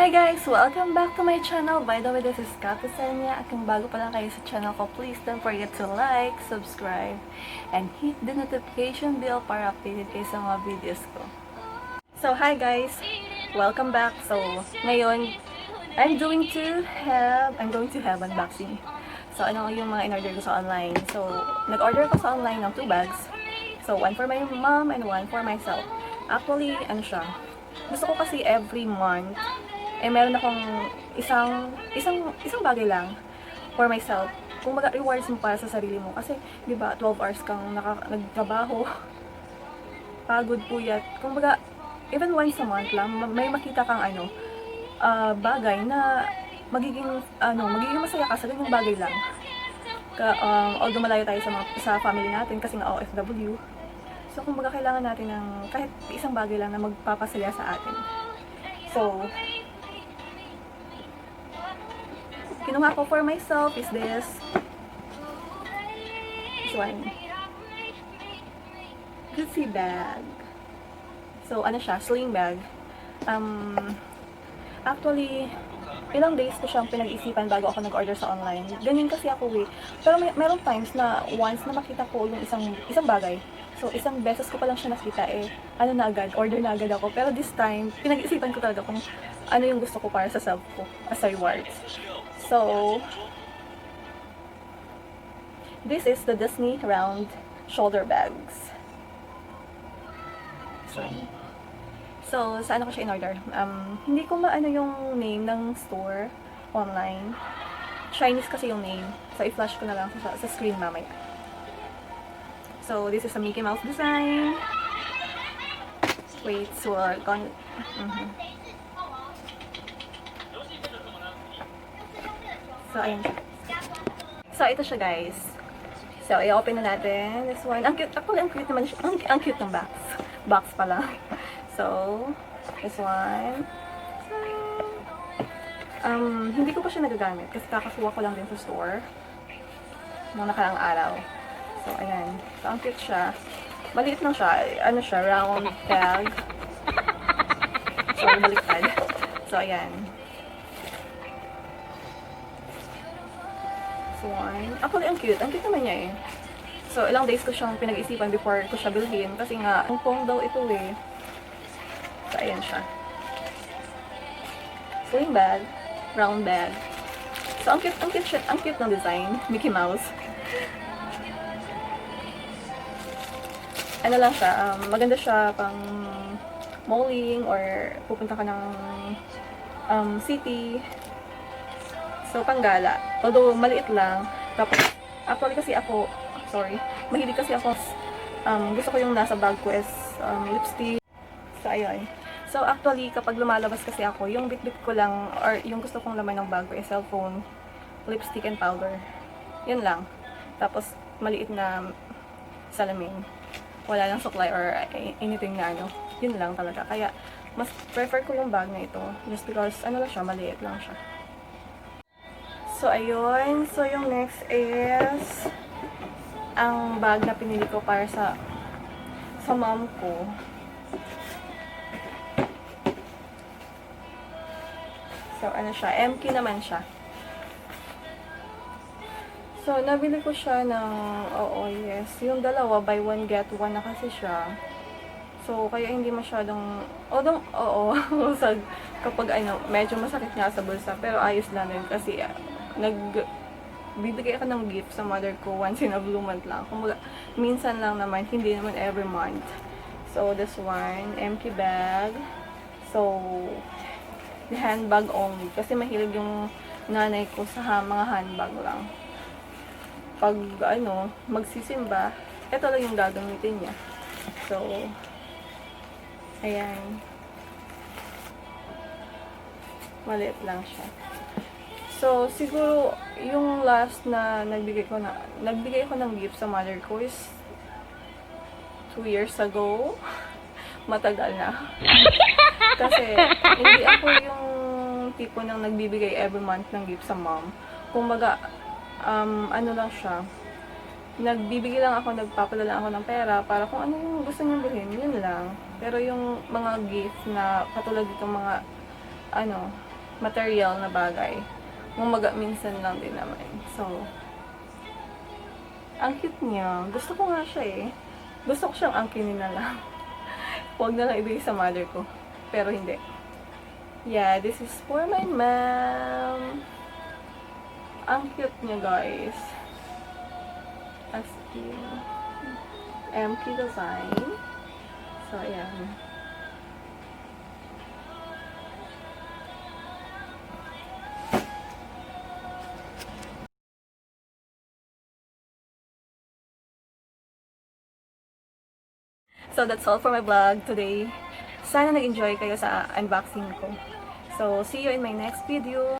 Hi guys! Welcome back to my channel. By the way, this is Capizenia. At kung bago pa lang kayo sa channel ko, please don't forget to like, subscribe, and hit the notification bell para updated kayo sa mga videos ko. So, hi guys! Welcome back. So, ngayon, I'm going to have unboxing. So, ano yung mga in-order ko sa online. So, nag-order ko sa online ng 2 bags. So, one for my mom and one for myself. Actually, ano siya, gusto ko kasi every month, meron akong isang bagay lang for myself. Kung rewards mo para sa sarili mo. Kasi, di ba, 12 hours kang nagtrabaho, pagod, puyat. Kung even once a month lang, may makita kang bagay na magiging masaya ka sa ganyang bagay lang. Although malayo tayo sa family natin kasi nga OFW. So, kumbaga kailangan natin ng kahit isang bagay lang na magpapasaya sa atin. So, kinuha ko for myself is this one. Gucci bag. So, ano siya? Sling bag. Actually, ilang days ko siyang pinag-isipan bago ako nag-order sa online. Ganyan kasi ako eh. Pero meron times na once na makita ko yung isang bagay. So, isang beses ko pa lang siya nakita order na agad ako. Pero this time, pinag-isipan ko talaga kung ano yung gusto ko para sa self ko as rewards. So, this is the Disney round shoulder bags. So, saan ko siya in-order? Hindi ko maano yung name ng store online. Chinese kasi yung name. So, i-flash ko na lang sa screen mamaya. So, this is a Mickey Mouse design. Wait, so, So, ayan siya. So, ito siya, guys. So, i-open na natin. This one. Ang cute. Actually, ang cute naman siya. Ang cute ng box. Box pa lang. So, this one. Hindi ko pa siya nagagamit kasi kakakuha ko lang din sa store nung nakaraang araw. So, ayan. So, ang cute siya. Maliit lang siya. Ano siya? Round bag. So, baliktad. So, ayan. So, one. Actually, ang cute. Ang cute naman niya eh. So, ilang days ko siyang pinag-isipan before ko siya bilhin. Kasi nga, ang pong daw ito eh. So, ayan siya. Sling bag. Round bag. So, ang cute ng design. Mickey Mouse. Ano lang siya, maganda siya pang malling or pupunta ka ng city. So, panggala. Although, maliit lang. Tapos, actually kasi ako, mahilig kasi ako, gusto ko yung nasa bag ko is lipstick. So, ayun. So, actually, kapag lumalabas kasi ako, yung bit-bit ko lang, or yung gusto kong laman ng bag ko is cellphone, lipstick, and powder. Yun lang. Tapos, maliit na salamin. Wala lang supply or anything na yun lang talaga. Kaya, mas prefer ko yung bag na ito. Just because, lang siya, maliit lang siya. So, ayun. So, yung next is ang bag na pinili ko para sa mom ko. So, ano siya? MK naman siya. So, nabili ko siya ng, yung dalawa, buy one, get one na kasi siya. So, kaya hindi masyadong, kapag medyo masakit nga sa bulsa, pero ayos lang din kasi, nagbibigay ako ng gift sa mother ko once in a blue month lang. Kumbaga, minsan lang naman, hindi naman every month. So, this one, MK bag. So, the handbag only. Kasi mahilig yung nanay ko sa mga handbag lang. Pag, magsisimba, ito lang yung gagamitin niya. So, ayan. Maliit lang siya. So, siguro, yung last na nagbigay ko ng gift sa mother ko is 2 years ago. Matagal na. Kasi, hindi ako yung tipo ng nagbibigay every month ng gift sa mom. Kumbaga, lang siya. Nagbibigay lang ako, nagpapadala ako ng pera para kung ano yung gusto niyang bilhin, yun lang. Pero yung mga gift na katulad itong mga material na bagay. Mumaga minsan lang din naman. So, ang cute niya. Gusto ko nga siya eh. Gusto ko siyang angkinin na lang. Huwag na lang ibigay sa mother ko. Pero hindi. Yeah, this is for my mom. Ang cute niya, guys. As in, MK design. So, ayan. So, that's all for my vlog today. Sana nag-enjoy kayo sa unboxing ko. So, see you in my next video.